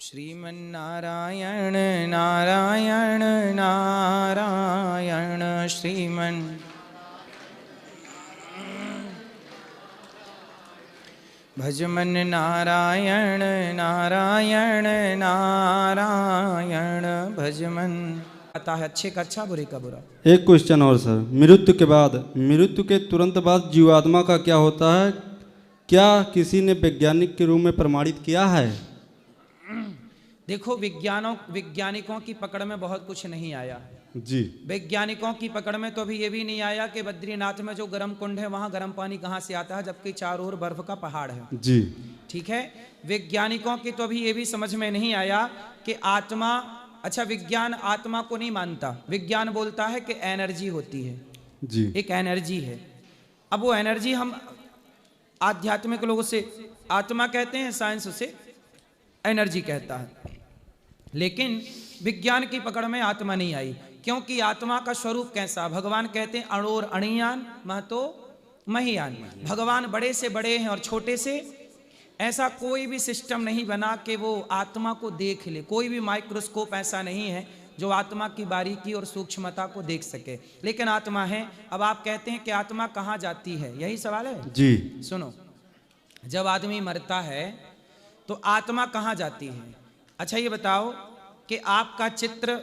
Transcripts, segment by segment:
श्रीमन्नारायण नारायण नारायण श्रीमन् भजमन नारायण नारायण नारायण भजमन। आता है अच्छे का अच्छा बुरे का बुरा। एक क्वेश्चन और सर, मृत्यु के तुरंत बाद जीवात्मा का क्या होता है? क्या किसी ने वैज्ञानिक के रूप में प्रमाणित किया है? देखो वैज्ञानिकों की पकड़ में बहुत कुछ नहीं आया जी। वैज्ञानिकों की पकड़ में तो अभी ये भी नहीं आया कि बद्रीनाथ में जो गर्म कुंड है वहां गर्म पानी कहां से आता है, जबकि चारों ओर बर्फ का पहाड़ है। जी ठीक है, वैज्ञानिकों की तो अभी ये भी समझ में नहीं आया कि आत्मा, अच्छा विज्ञान आत्मा को नहीं मानता, विज्ञान बोलता है कि एनर्जी होती है। जी। एक एनर्जी है। अब वो एनर्जी हम आध्यात्मिक लोगों से आत्मा कहते हैं, साइंस उसे एनर्जी कहता है, लेकिन विज्ञान की पकड़ में आत्मा नहीं आई। क्योंकि आत्मा का स्वरूप कैसा, भगवान कहते हैं अणोर अणियान महतो महियान। भगवान बड़े से बड़े हैं और छोटे से, ऐसा कोई भी सिस्टम नहीं बना कि वो आत्मा को देख ले। कोई भी माइक्रोस्कोप ऐसा नहीं है जो आत्मा की बारीकी और सूक्ष्मता को देख सके, लेकिन आत्मा है। अब आप कहते हैं कि आत्मा कहाँ जाती है, यही सवाल है जी। सुनो, जब आदमी मरता है तो आत्मा कहाँ जाती है? अच्छा ये बताओ कि आपका चित्र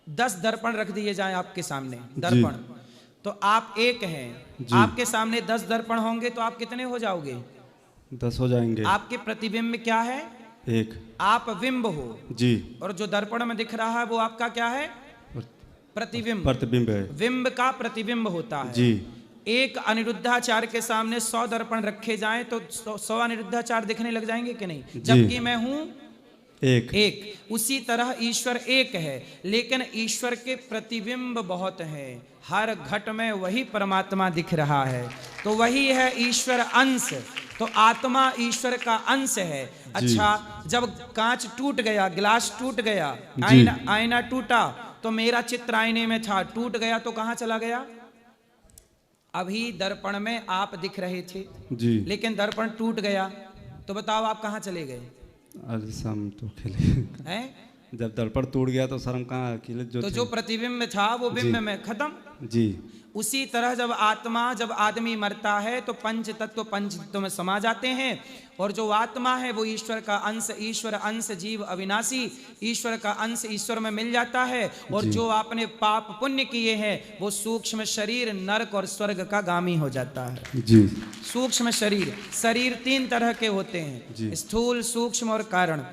10 दर्पण रख दिए जाएं आपके सामने, दर्पण, तो आप एक हैं, आपके सामने 10 दर्पण होंगे तो आप कितने हो जाओगे? 10 हो जाएंगे। आपके प्रतिबिंब क्या है? एक। आप बिंब हो जी। और जो दर्पण में दिख रहा है वो आपका क्या है? प्रतिबिंब। प्रतिबिंब है। बिंब का प्रतिबिंब होता है जी। एक अनिरुद्धाचार्य के सामने 100 दर्पण रखे जाएं तो 100 अनिरुद्धाचार्य दिखने लग जाएंगे कि नहीं, जबकि मैं हूं एक। उसी तरह ईश्वर एक है, लेकिन ईश्वर के प्रतिबिंब बहुत हैं। हर घट में वही परमात्मा दिख रहा है, तो वही है ईश्वर अंश। तो आत्मा ईश्वर का अंश है। अच्छा, जब कांच टूट गया, गिलास टूट गया, आईना टूटा, तो मेरा चित्र आईने में था, टूट गया तो कहां चला गया? अभी दर्पण में आप दिख रहे थे जी, लेकिन दर्पण टूट गया, तो बताओ आप कहां चले गए? अरे सम तो खेले हैं। जब दर्पण टूट गया तो शर्म कहाँ अकेले जो प्रतिबिंब था वो बिंब में खत्म जी। उसी तरह जब आदमी मरता है तो पंच तत्व में समा जाते हैं, और जो आत्मा है वो ईश्वर का अंश, ईश्वर अंश जीव अविनाशी, ईश्वर का अंश ईश्वर में मिल जाता है। और जो आपने पाप पुण्य किए हैं वो सूक्ष्म शरीर नरक और स्वर्ग का गामी हो जाता है जी। सूक्ष्म शरीर 3 तरह के होते हैं, स्थूल, सूक्ष्म और कारण।